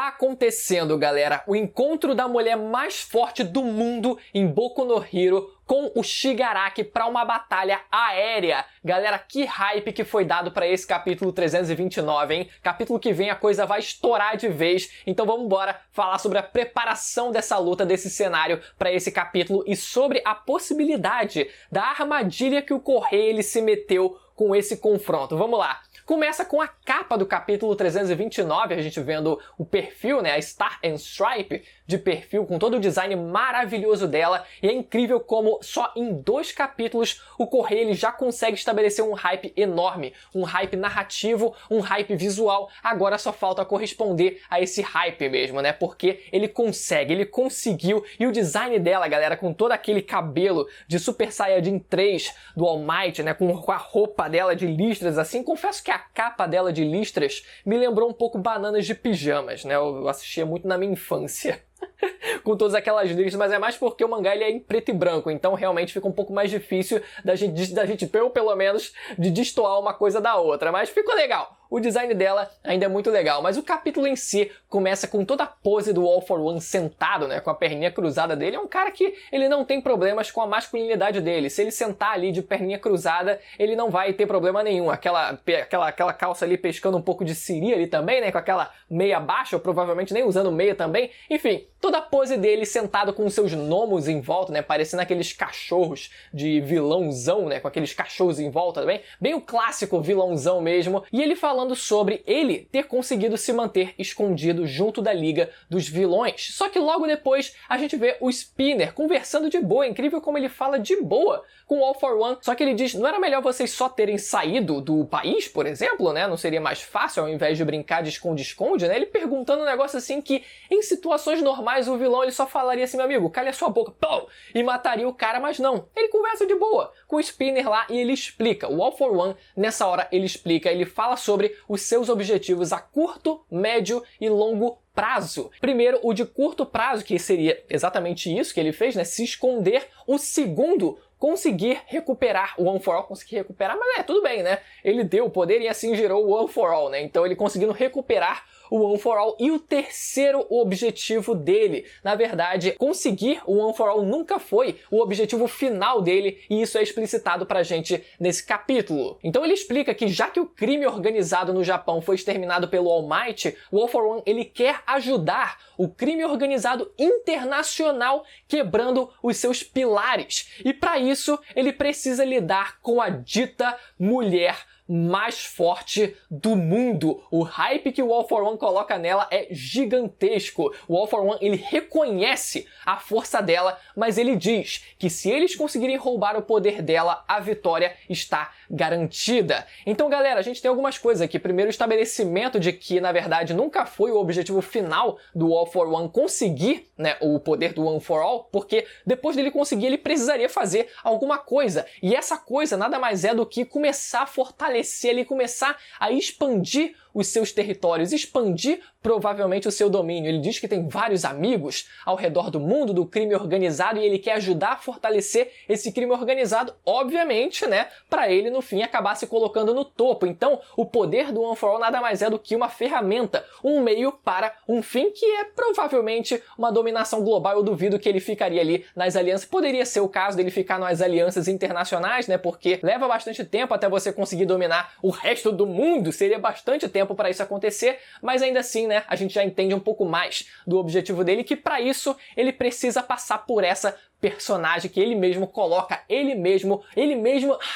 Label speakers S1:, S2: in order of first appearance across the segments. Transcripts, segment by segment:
S1: Tá acontecendo, galera, o encontro da mulher mais forte do mundo em Boku no Hero com o Shigaraki para uma batalha aérea. Galera, que hype que foi dado para esse capítulo 329, hein? Capítulo que vem a coisa vai estourar de vez, então vamos embora falar sobre a preparação dessa luta, desse cenário para esse capítulo e sobre a possibilidade da armadilha que o Correio ele se meteu com esse confronto. Vamos lá. Começa com a capa do capítulo 329, a gente vendo o perfil, né, a Star and Stripe de perfil, com todo o design maravilhoso dela, e é incrível como só em 2 capítulos o Correio ele já consegue estabelecer um hype enorme, um hype narrativo, um hype visual. Agora só falta corresponder a esse hype mesmo, né, porque ele conseguiu, e o design dela, galera, com todo aquele cabelo de Super Saiyajin 3 do All Might, né, com a roupa dela de listras assim, confesso que a capa dela de listras me lembrou um pouco Bananas de Pijamas, né, eu assistia muito na minha infância. Com todas aquelas listras, mas é mais porque o mangá ele é em preto e branco, então realmente fica um pouco mais difícil da gente pelo menos, de destoar uma coisa da outra, mas ficou legal. O design dela ainda é muito legal, mas o capítulo em si começa com toda a pose do All For One sentado, né, com a perninha cruzada dele. É um cara que ele não tem problemas com a masculinidade dele. Se ele sentar ali de perninha cruzada, ele não vai ter problema nenhum. Aquela calça ali pescando um pouco de siri ali também, né, com aquela meia baixa, ou provavelmente nem usando meia também. Enfim, toda a pose dele sentado com seus gnomos em volta, né, parecendo aqueles cachorros de vilãozão, né, com aqueles cachorros em volta também. Bem o clássico vilãozão mesmo. E ele falando sobre ele ter conseguido se manter escondido junto da Liga dos Vilões. Só que logo depois a gente vê o Spinner conversando de boa. É incrível como ele fala de boa com o All For One. Só que ele diz, não era melhor vocês só terem saído do país, por exemplo, né? Não seria mais fácil ao invés de brincar de esconde-esconde, né? Ele perguntando um negócio assim que em situações normais o vilão ele só falaria assim, meu amigo, calha sua boca, pô, e mataria o cara, mas não. Ele conversa de boa com o Spinner lá e ele explica. O All For One, nessa hora, ele explica, ele fala sobre os seus objetivos a curto, médio e longo prazo. Primeiro, o de curto prazo, que seria exatamente isso que ele fez, né? Se esconder. O segundo, conseguir recuperar o One For All, conseguir recuperar, mas tudo bem, né? Ele deu o poder e assim gerou o One For All, né? Então ele conseguindo recuperar o One For All. E o terceiro objetivo dele, na verdade, conseguir o One For All nunca foi o objetivo final dele, e isso é explicitado pra gente nesse capítulo. Então ele explica que já que o crime organizado no Japão foi exterminado pelo All Might, o All For One ele quer ajudar o crime organizado internacional quebrando os seus pilares. E para isso ele precisa lidar com a dita mulher mais forte do mundo. O hype que o All For One coloca nela é gigantesco. O All For One ele reconhece a força dela, mas ele diz que se eles conseguirem roubar o poder dela, a vitória está garantida. Então, galera, a gente tem algumas coisas aqui. Primeiro, o estabelecimento de que, na verdade, nunca foi o objetivo final do All For One conseguir, né, o poder do One For All, porque depois dele conseguir, ele precisaria fazer alguma coisa. E essa coisa nada mais é do que começar a fortalecer ele, começar a expandir os seus territórios, expandir provavelmente o seu domínio. Ele diz que tem vários amigos ao redor do mundo do crime organizado e ele quer ajudar a fortalecer esse crime organizado, obviamente, né, para ele no fim acabar se colocando no topo. Então, o poder do One For All nada mais é do que uma ferramenta, um meio para um fim que é provavelmente uma dominação global. Eu duvido que ele ficaria ali nas alianças. Poderia ser o caso dele ficar nas alianças internacionais, né, porque leva bastante tempo até você conseguir dominar o resto do mundo, seria bastante tempo para isso acontecer, mas ainda assim, né, a gente já entende um pouco mais do objetivo dele, que para isso ele precisa passar por essa personagem que ele mesmo coloca, ele mesmo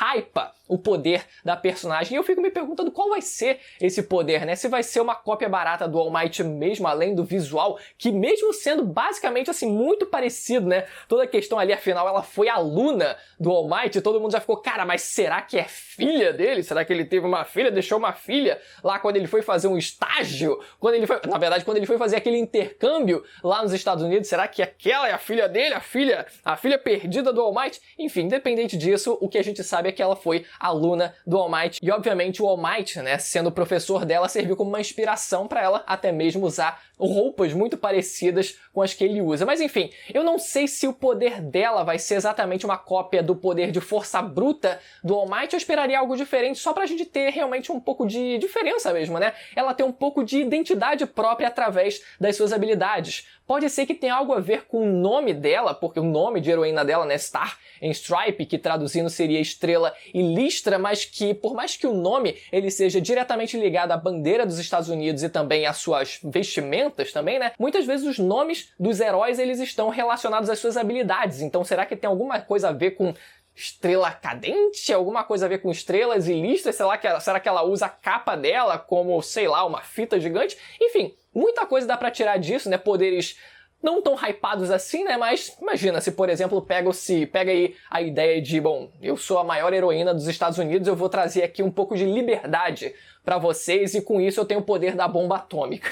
S1: hypa o poder da personagem. E eu fico me perguntando qual vai ser esse poder, né? Se vai ser uma cópia barata do All Might mesmo, além do visual, que mesmo sendo basicamente assim muito parecido, né? Toda a questão ali, afinal, ela foi aluna do All Might e todo mundo já ficou, cara, mas será que é filha dele? Será que ele teve uma filha? Deixou uma filha lá quando ele foi fazer um estágio? Quando ele foi, na verdade, quando ele foi fazer aquele intercâmbio lá nos Estados Unidos, será que aquela é a filha dele? A filha A filha perdida do All Might? Enfim, independente disso, o que a gente sabe é que ela foi aluna do All Might. E obviamente o All Might, né, sendo o professor dela, serviu como uma inspiração para ela até mesmo usar roupas muito parecidas com as que ele usa. Mas enfim, eu não sei se o poder dela vai ser exatamente uma cópia do poder de força bruta do All Might. Eu esperaria algo diferente só pra gente ter realmente um pouco de diferença mesmo, né? Ela tem um pouco de identidade própria através das suas habilidades. Pode ser que tenha algo a ver com o nome dela, porque o nome de heroína dela, né, Star and Stripe, que traduzindo seria estrela e listra, mas que por mais que o nome ele seja diretamente ligado à bandeira dos Estados Unidos e também às suas vestimentas também, né, muitas vezes os nomes dos heróis eles estão relacionados às suas habilidades. Então será que tem alguma coisa a ver com estrela cadente? Alguma coisa a ver com estrelas e listras? Será que ela usa a capa dela como, sei lá, uma fita gigante? Enfim, muita coisa dá pra tirar disso, né? Poderes não tão hypados assim, né? Mas imagina, se por exemplo pega aí a ideia de, bom, eu sou a maior heroína dos Estados Unidos, eu vou trazer aqui um pouco de liberdade pra vocês e com isso eu tenho o poder da bomba atômica.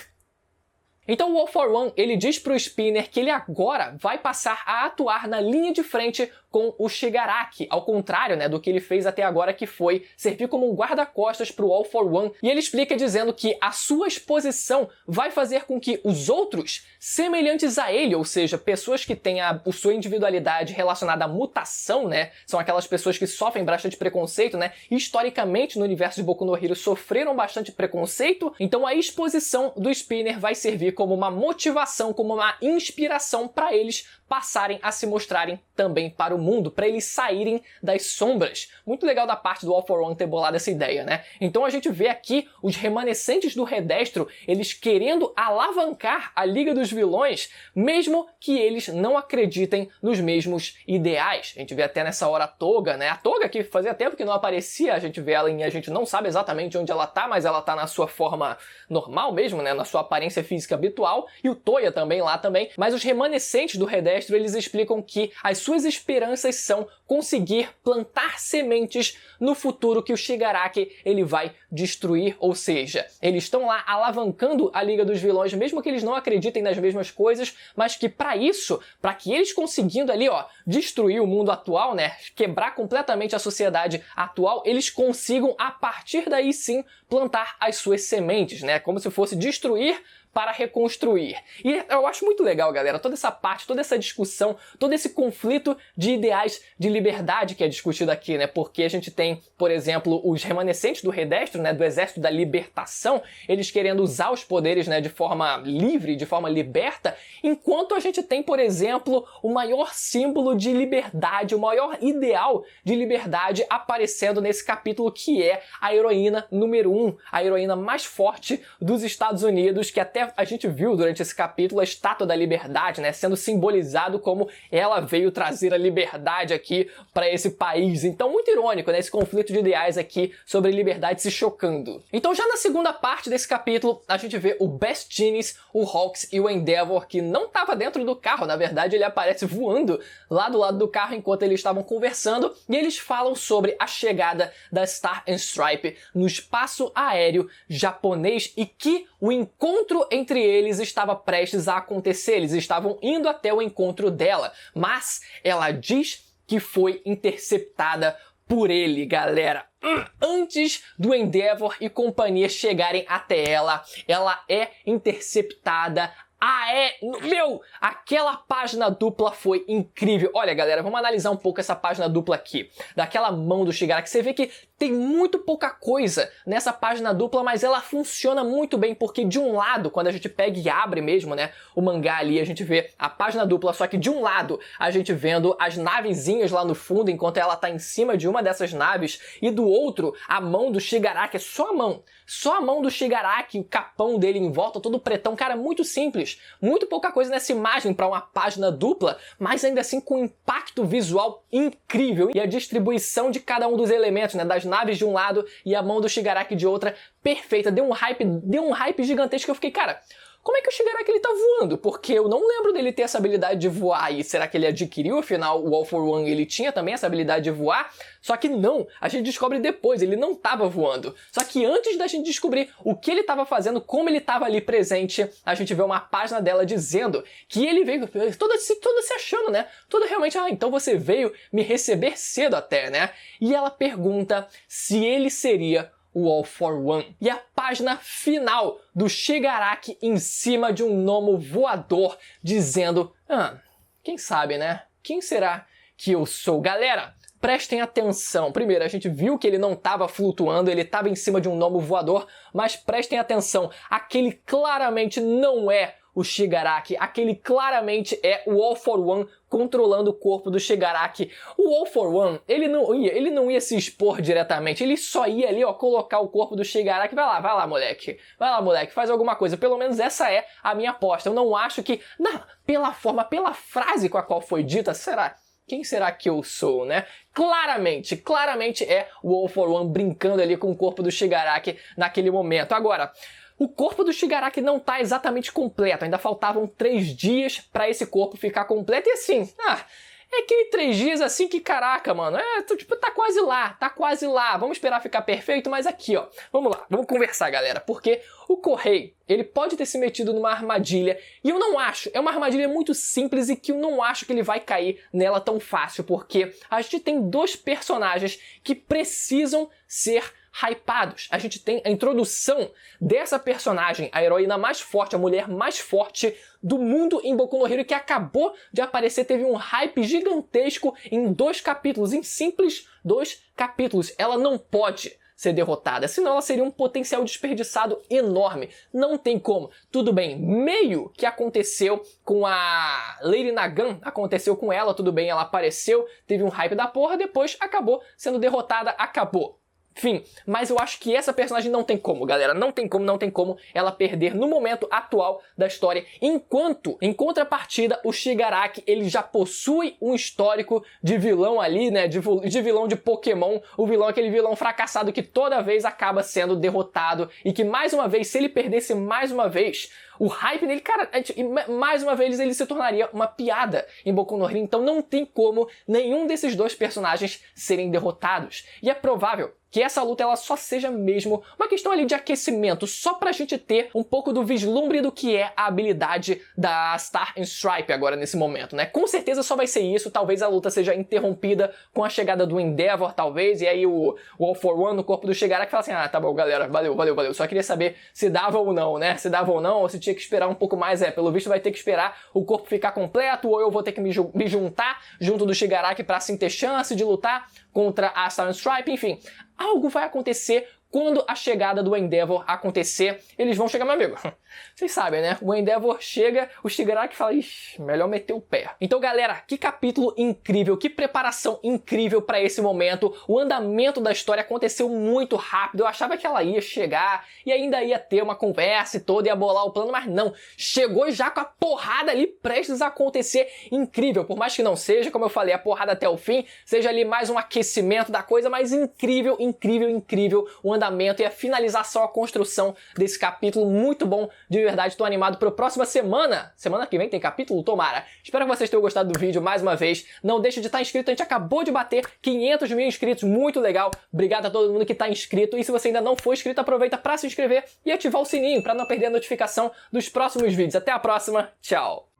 S1: Então o All for One, ele diz pro Spinner que ele agora vai passar a atuar na linha de frente com o Shigaraki, ao contrário, né, do que ele fez até agora, que foi servir como um guarda-costas pro All for One. E ele explica dizendo que a sua exposição vai fazer com que os outros, semelhantes a ele, ou seja, pessoas que têm a sua individualidade relacionada à mutação, né, são aquelas pessoas que sofrem bastante preconceito, né, e historicamente no universo de Boku no Hero sofreram bastante preconceito, então a exposição do Spinner vai servir como uma motivação, como uma inspiração para eles passarem a se mostrarem também para o mundo, para eles saírem das sombras. Muito legal da parte do All for One ter bolado essa ideia, né? Então a gente vê aqui os remanescentes do Redestro, eles querendo alavancar a Liga dos Vilões, mesmo que eles não acreditem nos mesmos ideais. A gente vê até nessa hora a Toga, né? A Toga que fazia tempo que não aparecia, a gente vê ela e a gente não sabe exatamente onde ela tá, mas ela tá na sua forma normal mesmo, né? Na sua aparência física habitual, e o Toya também lá também, mas os remanescentes do Redestro eles explicam que as suas esperanças são conseguir plantar sementes no futuro que o Shigaraki ele vai destruir, ou seja, eles estão lá alavancando a Liga dos Vilões, mesmo que eles não acreditem nas mesmas coisas, mas que para isso, para que eles conseguindo ali, ó, destruir o mundo atual, né, quebrar completamente a sociedade atual, eles consigam a partir daí sim plantar as suas sementes, né, como se fosse destruir para reconstruir. E eu acho muito legal, galera, toda essa parte, toda essa discussão, todo esse conflito de ideais de liberdade que é discutido aqui, né? Porque a gente tem, por exemplo, os remanescentes do Redestro, né, do Exército da Libertação, eles querendo usar os poderes, né, de forma livre, de forma liberta, enquanto a gente tem, por exemplo, o maior símbolo de liberdade, o maior ideal de liberdade aparecendo nesse capítulo, que é a heroína número 1, a heroína mais forte dos Estados Unidos, que até a gente viu durante esse capítulo a Estátua da Liberdade, né, sendo simbolizado como ela veio trazer a liberdade aqui para esse país. Então, muito irônico, né, esse conflito de ideais aqui sobre liberdade se chocando. Então, já na segunda parte desse capítulo, a gente vê o Best Jeans, o Hawks e o Endeavor, que não estava dentro do carro, na verdade ele aparece voando lá do lado do carro enquanto eles estavam conversando, e eles falam sobre a chegada da Star and Stripe no espaço aéreo japonês e que o encontro entre eles estava prestes a acontecer, eles estavam indo até o encontro dela, mas ela diz que foi interceptada por ele, galera. Antes do Endeavor e companhia chegarem até ela, ela é interceptada. Meu, aquela página dupla foi incrível. Olha, galera, vamos analisar um pouco essa página dupla aqui. Daquela mão do Shigaraki, você vê que tem muito pouca coisa nessa página dupla, mas ela funciona muito bem, porque de um lado, quando a gente pega e abre mesmo, né, o mangá ali, a gente vê a página dupla, só que de um lado a gente vendo as navezinhas lá no fundo, enquanto ela tá em cima de uma dessas naves, e do outro, a mão do Shigaraki, é só a mão do Shigaraki, o capão dele em volta, todo pretão, cara, muito simples, muito pouca coisa nessa imagem para uma página dupla, mas ainda assim com um impacto visual incrível, e a distribuição de cada um dos elementos, né, das naves de um lado e a mão do Shigaraki de outra, perfeita, deu um hype gigantesco, eu fiquei, cara, como é que o Shigaraki ele tá voando? Porque eu não lembro dele ter essa habilidade de voar. E será que ele adquiriu? Afinal, o All for One ele tinha também essa habilidade de voar. Só que não, a gente descobre depois, ele não tava voando. Só que antes da gente descobrir o que ele tava fazendo, como ele tava ali presente, a gente vê uma página dela dizendo que ele veio toda se achando, né? Toda realmente, então você veio me receber cedo até, né? E ela pergunta se ele seria o All for One. E a página final do Shigaraki em cima de um gnomo voador dizendo, quem sabe, né? Quem será que eu sou? Galera, prestem atenção. Primeiro, a gente viu que ele não estava flutuando, ele estava em cima de um gnomo voador, mas prestem atenção, aquele claramente não é o Shigaraki, aquele claramente é o All for One controlando o corpo do Shigaraki. O All for One, ele não ia se expor diretamente, ele só ia ali, ó, colocar o corpo do Shigaraki. Vai lá, moleque. Vai lá, moleque, faz alguma coisa. Pelo menos essa é a minha aposta. Eu não acho que, pela forma, pela frase com a qual foi dita, será? Quem será que eu sou, né? Claramente é o All for One brincando ali com o corpo do Shigaraki naquele momento. Agora, o corpo do Shigaraki não tá exatamente completo, ainda faltavam 3 dias pra esse corpo ficar completo e assim, é aquele 3 dias assim que caraca, mano, tá quase lá, vamos esperar ficar perfeito, mas aqui ó, vamos lá, vamos conversar galera, porque o Kohei, ele pode ter se metido numa armadilha, e eu não acho, é uma armadilha muito simples e que eu não acho que ele vai cair nela tão fácil, porque a gente tem 2 personagens que precisam ser hypados. A gente tem a introdução dessa personagem, a heroína mais forte, a mulher mais forte do mundo em Boku no Hero, que acabou de aparecer, teve um hype gigantesco em 2 capítulos, em simples 2 capítulos. Ela não pode ser derrotada, senão ela seria um potencial desperdiçado enorme. Não tem como. Tudo bem, meio que aconteceu com a Lady Nagant, aconteceu com ela, tudo bem, ela apareceu, teve um hype da porra, depois acabou sendo derrotada, acabou. Enfim, mas eu acho que essa personagem não tem como, galera, não tem como ela perder no momento atual da história, enquanto, em contrapartida, o Shigaraki, ele já possui um histórico de vilão ali, né, de vilão de Pokémon, o vilão, aquele vilão fracassado que toda vez acaba sendo derrotado, e que mais uma vez, se ele perdesse mais uma vez, o hype dele, cara, mais uma vez ele se tornaria uma piada em Boku no Hero, então não tem como nenhum desses 2 personagens serem derrotados. E é provável que essa luta ela só seja mesmo uma questão ali de aquecimento, só pra gente ter um pouco do vislumbre do que é a habilidade da Star and Stripe agora nesse momento, né? Com certeza só vai ser isso, talvez a luta seja interrompida com a chegada do Endeavor, talvez, e aí o All for One no corpo do Shigaraki fala assim, tá bom galera, valeu, só queria saber se dava ou não, né? Se dava ou não, ou se tinha que esperar um pouco mais, pelo visto vai ter que esperar o corpo ficar completo, ou eu vou ter que me juntar junto do Shigaraki pra assim ter chance de lutar contra a Star and Stripe, enfim, algo vai acontecer quando a chegada do Endeavor acontecer, eles vão chegar, meu amigo. Vocês sabem, né? O Endeavor chega, o Shigaraki fala, ixi, melhor meter o pé. Então, galera, que capítulo incrível, que preparação incrível pra esse momento. O andamento da história aconteceu muito rápido. Eu achava que ela ia chegar e ainda ia ter uma conversa e toda, ia bolar o plano, mas não. Chegou já com a porrada ali prestes a acontecer. Incrível, por mais que não seja, como eu falei, a porrada até o fim, seja ali mais um aquecimento da coisa, mas incrível o andamento e a finalização, a construção desse capítulo. Muito bom, de verdade, tô animado para a próxima semana. Semana que vem tem capítulo? Tomara. Espero que vocês tenham gostado do vídeo mais uma vez. Não deixe de estar inscrito, a gente acabou de bater 500 mil inscritos, muito legal. Obrigado a todo mundo que está inscrito. E se você ainda não for inscrito, aproveita para se inscrever e ativar o sininho para não perder a notificação dos próximos vídeos. Até a próxima, tchau!